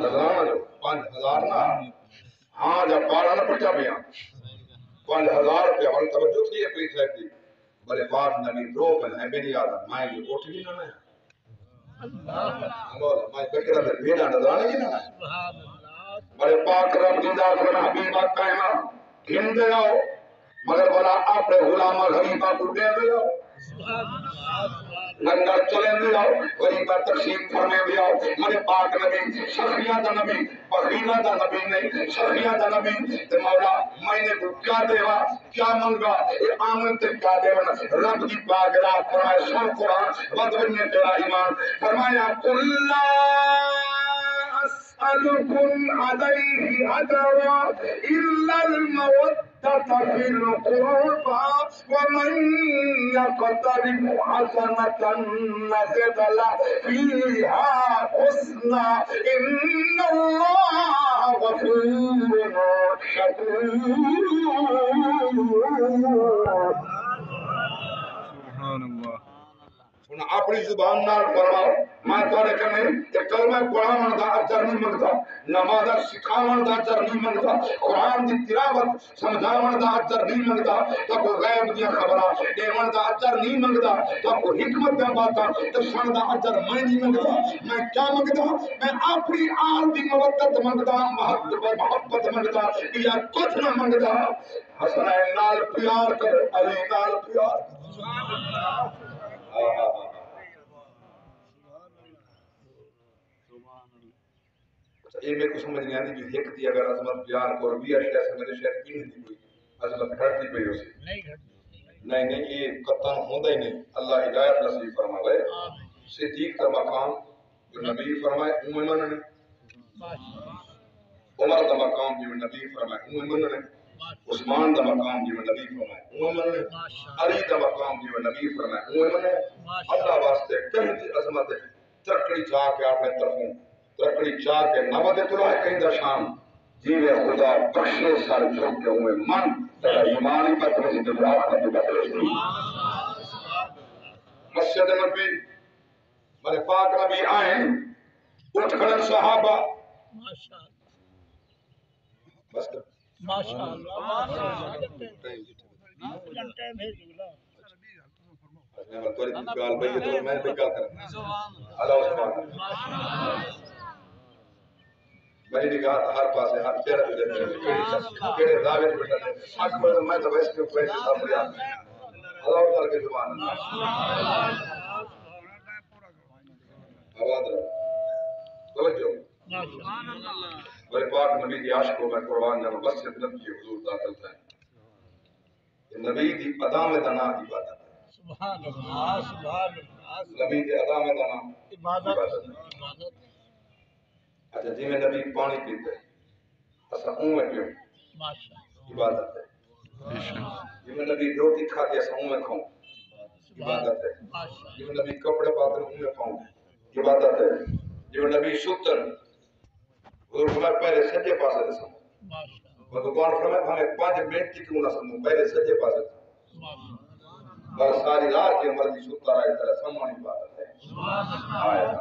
نظرانہ جو 5,000 نہ ہاں جب پارا نہ پڑھا بھی 5,000 پہ ہم توجہ تھی ہے پیچھے کی بلے پاک نبی دو پہ ہیں بھی نہیں آدھا میں یہ اٹھ بھی نہ ہے میں بکرہ پہ بھیڑا نظرانے کی نہ ہے بلے پاک رب دیدہ کرنا حبیبہ کہنا ہندے آؤ مگر بلا آپ غلامہ غریبہ کو دے دے آؤ لنگر چلیں دے آؤ غریبہ تقسیم فرمے دے آؤ میرے پاک نبی شخیہ دا نبی بخیلہ دا نبی نہیں شخیہ دا نبی تے مولا میں نے کو کیا دیوا کیا منگا اے آمن تے کیا دیوا رب دی پاک رات فرمائے سن قرآن ودونے تیرا ایمان فرمایا قل لا أسألكم عليه أجرا إلا المودة في القربى ومن يقترف حسنة نزد له فيها حسنا إن الله غفور شكور سبحان اللہ اپنی زبان نال فرماؤ میں تھوڑے کنے کہ کلمہ قرآن دا اجر نہیں منگتا نماز سکھاون دا اجر نہیں منگتا قرآن دی تلاوت سمجھاون دا اجر نہیں منگتا تو کوئی غیب دیا خبراں دیون دا اجر نہیں منگتا تو کوئی حکمت دا باتاں دسن دا اجر میں نہیں منگتا میں کیا منگتا میں اپنی آل دی مودت منگتا محبت منگتا یا کچھ نہ منگتا حسنین نال پیار کر علی نال پیار یہ میں کو سمجھ نہیں آتی کہ ایک دی اگر عظمت بیان کو ربیہ شیعہ سے میرے شہر کی نہیں کوئی عظمت گھٹتی پہ ہو سی نہیں یہ قطن ہوندہ ہی نہیں اللہ ہدایت نصیب فرمائے صدیق کا مقام جو نبی فرمائے امن نے عمر کا مقام جو نبی فرمائے امن نے عثمان کا مقام جو نبی فرمائے امن نے علی کا مقام جو نبی فرمائے امن نے اللہ واسطے کہیں دی عظمت ترکڑی چاہ کے آپ نے طرفوں ترکڑی چاہ کے نمد تلائے کہیں دا شام جیوے خدا بخشے سر جھوک کے ہوئے من تیرا ایمانی پر تمہیں دلات کا بدلے مسجد نبی میرے پاک نبی آئیں اٹھ کھڑن صحابہ بس کر ماشاءاللہ میں توری کی گال بھئی تو میں بھی گال کرنا اللہ عثمان میں نے کہا ہر پاس ہے ہر چہرہ جو دیتے ہیں کیڑے دعوے بیٹھا ہے اکبر میں تو ویسے کے پیسے سب لیا اللہ تعالی کے زبان آواز رہا توجہ میرے پاک نبی کی عاشق کو میں قربان جانا مسجد نبی کی حضور داخل تھا نبی کی ادا میں دنا عبادت سبحان اللہ سبحان اللہ نبی کے ادا میں دنا عبادت اچھا جی میں نبی پانی پیتے اسا اون میں پیوں عبادت ہے جی میں نبی روٹی کھا کے اسا اون میں کھاؤں عبادت ہے جی میں نبی کپڑے پاتے اون میں پاؤں عبادت ہے جو نبی ستر حضور فرمائے پہلے سجے پاسے دے سمو بھگوان فرمائے ہمیں 5 منٹ کی کیوں نہ سمو پہلے سجے پاسے بس ساری رات کی مرضی ستا رہا اس طرح سمو عبادت ہے آیا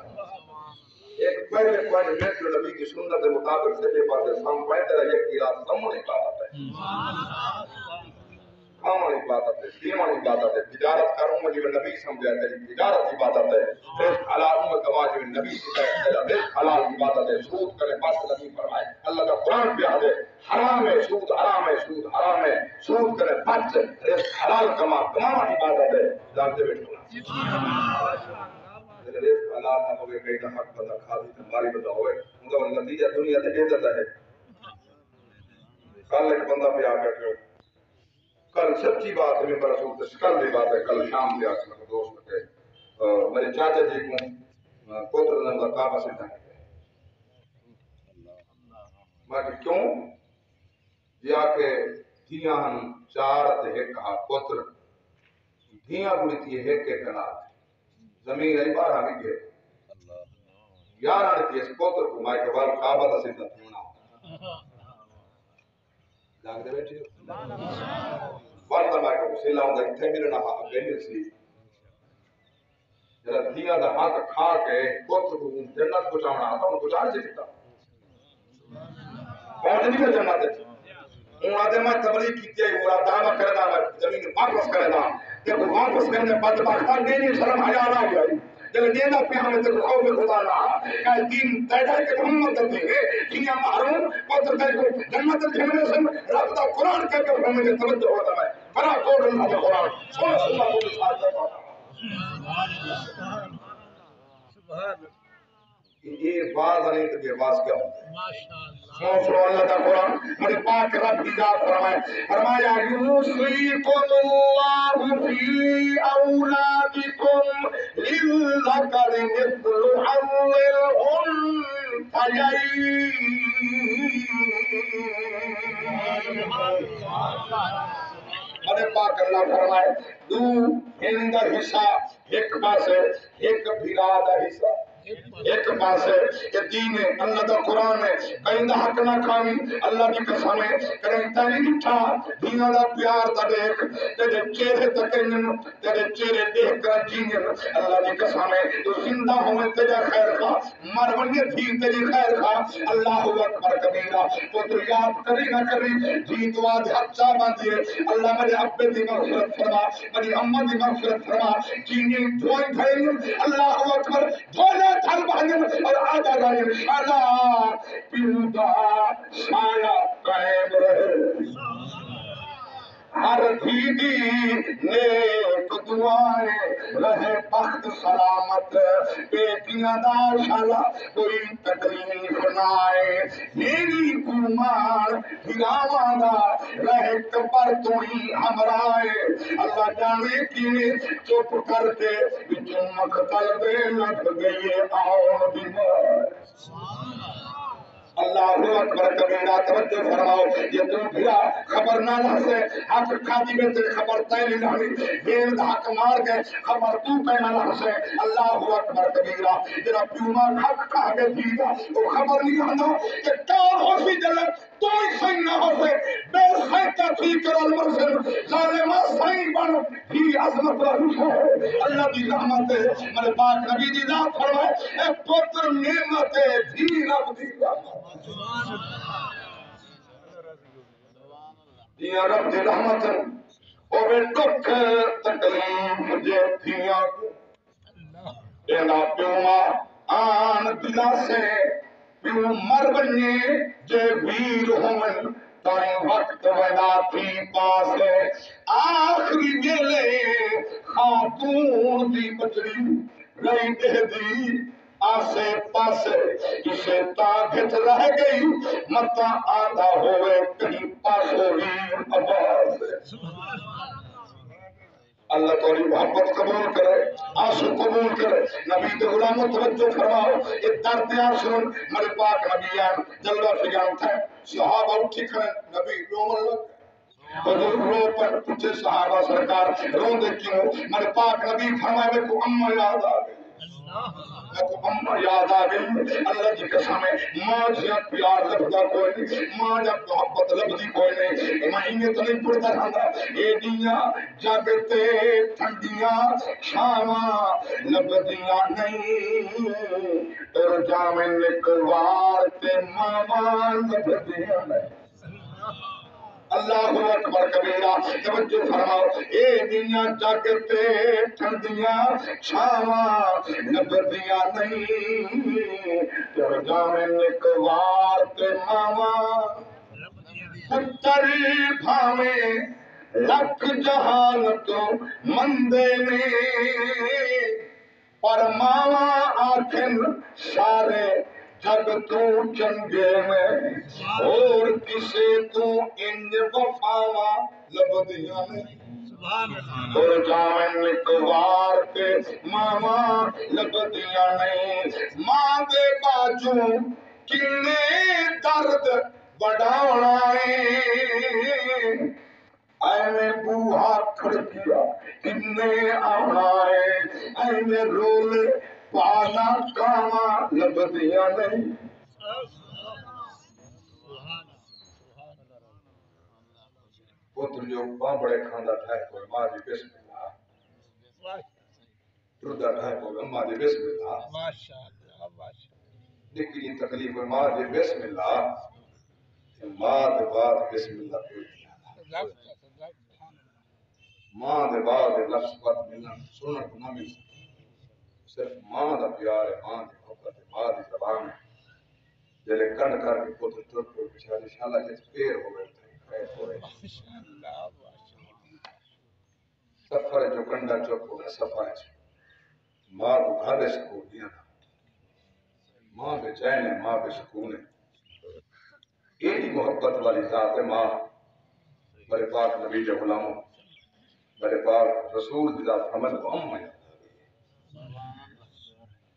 ایک پہلے 5 منٹ جو نبی کی سنت کے مطابق سجے پاسے سم پائے طرح ایک کی رات سمو عبادت ہے کامن عبادت ہے دیوان عبادت ہے تجارت کروں مجھے نبی سمجھا تیری تجارت عبادت ہے رزق حلال میں کما جو نبی سکھائے تیرا رزق حلال عبادت ہے سود کرے بس نبی فرمائے اللہ کا قرآن پہ آدھے حرام ہے سود حرام ہے سود حرام ہے سود کرے بچ رزق حلال کما عبادت ہے جانتے بیٹھو رزق حلال نہ ہوئے کہیں نہ حق بندہ کھاتی تمہاری بندہ ہوئے ان کا نتیجہ دنیا سے عزت ہے کل ایک بندہ پہ آ کر کل سچی بات ہے میرے رسول سے کل بھی بات ہے کل شام بھی آج میرے دوست کے میرے چاچا جی کو پوتر نمبر کعبہ سے جانے گئے میں کہ کیوں جا کے دھیاں ہم 4 تے ایک کہا پوتر دھیاں بڑی تھی ایک ایک کنار زمین ہے 12 بھی گئے 11 تھی اس پوتر کو میں کہ بال کعبہ دا سیدھا ہونا جاگ دے بیٹھے بارتا میں کہ سیلا ہوں گا اتھے میرے نہ اگے نہیں سی جب دھیاں دا حق کھا کے پوتر کو جنت پہنچانا تھا ان کو جان سے کیتا پہنچ نہیں جنت ہے ان آدھے میں تبلیغ کی تھی وہ دعویٰ کرنا میں زمین واپس کرنا کہ وہ واپس کرنے بدبختہ دینی شرم حیا نہ گئی جب دینا پہ ہمیں تو خوف خدا نہ کہ دین تیڑا کہ محمد دے دنیا محروم پتر تے کو جنت جھمنے سن رابطہ قرآن کہہ کے ہمیں توجہ ہوتا ہے بڑا کوڈ اللہ کا قرآن سونا سونا کو ساتھ دیتا سبحان یہ باز نہیں تو بے باز کیا ہوتا ہے سونا اللہ کا قرآن بڑی پاک رب کی ذات فرمایا یوصیکم اللہ فی اولادکم للذکر مثل حظ الانثیین پاک اللہ فرمائے دو ہندر حصہ ایک پاسے ایک بھیرا دا حصہ ایک پاس ہے کہ دین اللہ دا قرآن ہے کہیں دا حق نہ کھانی اللہ کی قسم ہے کریں تیری نٹھا دینہ دا پیار دا دیکھ تیرے چہرے تکینن تیرے چہرے دیکھ کر جینن اللہ کی قسم ہے تو زندہ ہوئے تیرے خیر خواہ مرونی تھی تیری خیر خواہ اللہ اکبر کبیرہ تو تو یاد کری نہ کری جی تو آدھ حق چاہ باندھئے اللہ میرے ابے دی مغفرت فرما میری امہ دی مغفرت فرما جینی دھوئی دھائیں اللہ اکبر دھونے تھل بہنن اور آجا گئے انشاءاللہ پیودا سایہ قائم رہے ہر دیدی نیک دعائیں رہے بخت سلامت بیٹیاں دا شالا کوئی تکلیف نائے میری گمان ہراواں دا رہے کبر تو ہی ہمرائے اللہ جانے کی چپ کر کے جو مقتل بے لگ گئے آؤ بیمار اللہ اکبر کبیرہ توجہ فرماؤ یہ تم بھیا خبر نہ سے حق کھاتی میں تیرے خبر تیلی نہنی یہ حق مار گئے خبر تو کہنا نہ سے اللہ اکبر کبیرہ جرا پیوما حق کھا کے دیگا وہ خبر نہیں آنا کہ کون ہو سی جلد تو ہی صحیح نہ ہو سے بے صحیح کا تھی کر المرسل ظالمہ صحیح بن ہی عظمت رہی ہے اللہ کی رحمت ہے میرے پاک نبی دی ذات فرمائے اے پتر نعمت ہے بھی رب دی رحمت دیا رب دی رحمت اوے دکھ تکلیف جے دیا کو اینا پیوما آن دلا سے پیو مر بنی جے ویر ہومن تائیں وقت وینا تھی پاسے آخری ویلے خاتون دی بچڑی رہی دے دی آسے پاسے اسے تاغت رہ گئی متا آدھا ہوئے کہیں پاسو ہی آواز اللہ توری محبت قبول کرے آنسو قبول کرے نبی کے غلاموں توجہ فرماؤ یہ دردیاں سن میرے پاک نبیان جلوہ فجان تھے صحابہ اٹھی کریں نبی رومن لگ حضور رو پر پوچھے صحابہ سرکار رو دے کیوں میرے پاک نبی فرمائے میں کو امہ یاد آ گئی اما یاد آ گئی اللہ کی قسم ہے ماں جہاں پیار لبدا کوئی نہیں ماں جب محبت لبدی کوئی نہیں مہینے تو نہیں پڑتا رہا ایڈیاں جگتے ٹھنڈیاں چھاواں لبدیاں نہیں اور جامن لکوار تے ماما لبدیاں نہیں اللہ اکبر کبیرہ توجہ فرماؤ اے دنیا جگتے ٹھنڈیاں چھاواں لبدیاں نہیں تیرے جامن لکوار تے ماما پتر بھاویں لکھ جہان تو مندے نے پر ماما آکھن سارے جگ تو چنگے میں اور کسے تو انج وفاواں لبدیاں نہیں اور جامن لکوار تے ماما لبدیاں نہیں ماں دے باجوں کنے درد بڑھانا ہے اینے بوہا کھڑکیا کنے آنا ہے اینے رولے پالا کاما لبدیاں نہیں پتر جو بامبڑے کھاندہ تھا کوئی ماں دی بسم اللہ ٹردہ تھا کوئی اماں دی بسم اللہ نکی تکلیف کوئی ماں دی بسم اللہ ماں دے بعد بسم اللہ کوئی ماں دے بعد لفظ بات ملنا سنن کو نہ مل صرف ماں دا پیار ہے ماں دی محبت ہے ماں دی زبان ہے جلے کنڈ کر کے پتر ٹر کو بچھا دے شاءاللہ جس پیر ہو گئے تھے خیر ہو رہے سفر جو کنڈا چوک ہو گئے سفر ہے ماں کو گھر سکون دیا تھا ماں بے چین ہے ماں بے سکون ہے ایڈی محبت والی ذات ہے ماں بڑے پاک نبی جو غلاموں بڑے پاک رسول کی ذات حمد کو ام ہے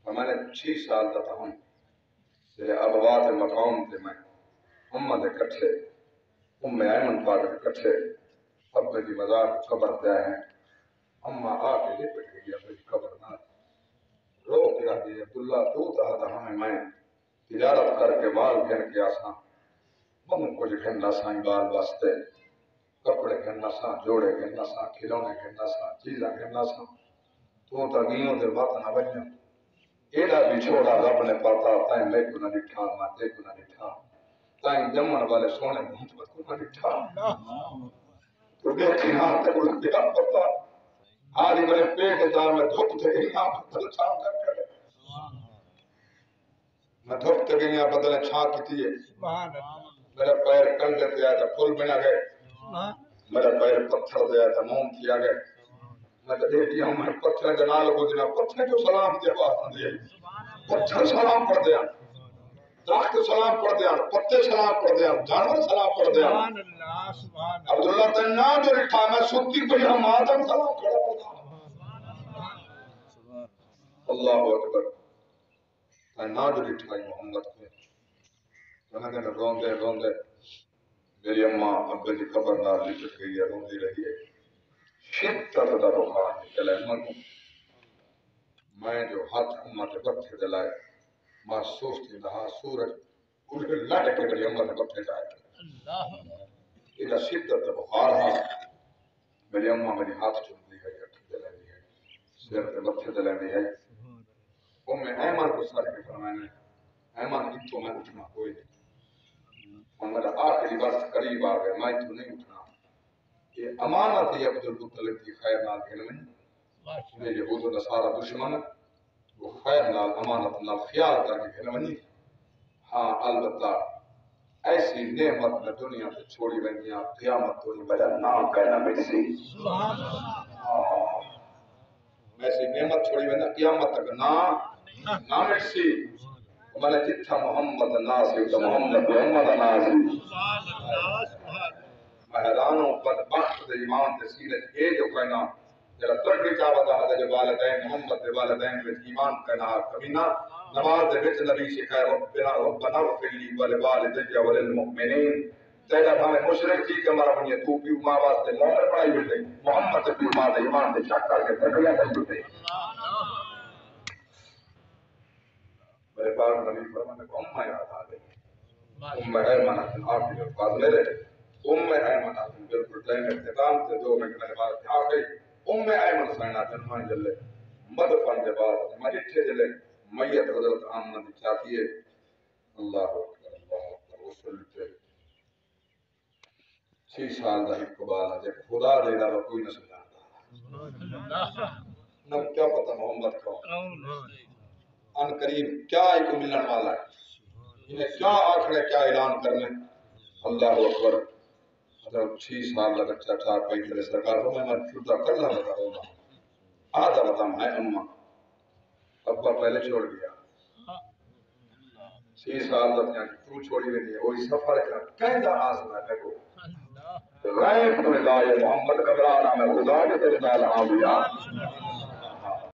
ہمارے 6 سال تھا ہم تیرے ابوات مقام تھے میں امہ دے کٹھے ام ایمن پاک دے کٹھے ابے دی مزار قبر پہ آئے ہیں امہ آ کے لپٹ گئی ابے دی قبر نہ رو کے رہ دی عبداللہ تو تھا ہمیں میں تجارت کر کے مال گھن کے آساں من کچھ گھننا سائیں بال واسطے کپڑے گھننا سا جوڑے گھننا سا کھلونے گھننا سا چیزاں گھننا سا تو ترگیوں دے بات نہ بجنے ایڈا بھی چھوڑا رب نے پاتا تائیں میں کو نہ ڈٹھا ماتے کو نہ ڈٹھا تائیں جمن والے سونے محمد کو نہ ڈٹھا تو دیکھیں ہاں تے کو لگیا پتا آری میرے پیٹ دار میں دھوپ تھے گئی ہاں بدل چھاں کر کرے میں دھوپ تھے گئی ہاں بدل چھاں کی تھی میرا پیر کنڈے پہ آیا تھا پھول بنا گئے میرا پیر پتھر دے آیا تھا موم کیا گئے میں تو دیکھتی ہوں میں پتھر جنال کو دینا پتھر جو سلام دے آواز دے پتھر سلام پڑھ دیا درخت سلام پڑھ دیا پتے سلام پڑھ دیا جانور سلام پڑھ دیا عبداللہ تنہ جو رکھا میں سکتی پہ ہم آدم سلام کھڑا پڑھا اللہ اکبر تنہ جو رکھا محمد کو میں نے روندے روندے میری اماں ابے دی قبر نال لپٹ گئی ہے روندی رہی ہے شدت دا بخار نکلے من میں جو ہاتھ اماں کے پتھر دلائے محسوس تھی رہا سورج اٹھ لٹ کے میری اماں کے پتھر جائے یہ شدت دا بخار ہے میری اماں میری ہاتھ چوم دی ہے اٹھ دلائے دی ہے سر پہ پتھر دلائے دی ہے ایمان کو سارے کے فرمائنے ایمان اتو میں اٹھنا کوئی نہیں اور میرا آخری وقت قریب آ گئے میں تو نہیں اٹھنا یہ امانت ہے عبدالمطلب کی خیر نال گھنونی یہ یہود و نصارہ دشمن وہ خیر نال امانت نال خیال کر کے گھنونی ہاں البتہ ایسی نعمت میں دنیا سے چھوڑی بنیاں قیامت تو نہیں بجا نام کہنا مرسی ایسی نعمت چھوڑی بنیاں قیامت تک نام مرسی میں نے جتھا محمد ناصر تو محمد ناصر میں حیرانوں بدبخت دے ایمان دے سینے یہ جو کہنا جرا ترکی چاہتا ہے جو والدین محمد دے والدین میں ایمان کہنا کمینہ نماز دے وچ نبی سکھائے ربنا اغفر لی ولوالدی وللمؤمنین تیرا بھاوے مشرک تھی کہ مرا بنیے تو بھی ماں واسطے مومن پڑھائی ہوئی محمد سے بھی ماں دے ایمان دے چاک کر کے تربیت دی ہوئی میرے پاس نبی فرمانے کو امہ یاد آ گئی. ایمن آخری الفاظ میرے ایمن بالکل ٹائم اختتام سے 2 منٹ میرے پاس آ گئی. ایمن سائنا جنمان جلے مدفن کے بعد مجھے جلے میت حضرت آمنہ دی چاہتی ہے. اللہ اکبر وسلم 6 سال دا اقبال ہے خدا دے دا کوئی نہ سمجھاتا نہ کیا پتہ محمد کو ان قریب کیا ایک ملن والا ہے انہیں کیا آخر کیا اعلان کرنے. اللہ اکبر. حضرت 6 سال کا بچہ 4-5 سرکار کو میں چھوٹا کر رہا ہوگا آدھا بتاؤں ہے اماں ابا پہلے چھوڑ دیا 6 سال تک تو چھوڑی نہیں ہے وہی سفر کا کہنا آسنا ہے کو غیب تو لائے محمد کا برانا میں خدا کے تیرے نال آ گیا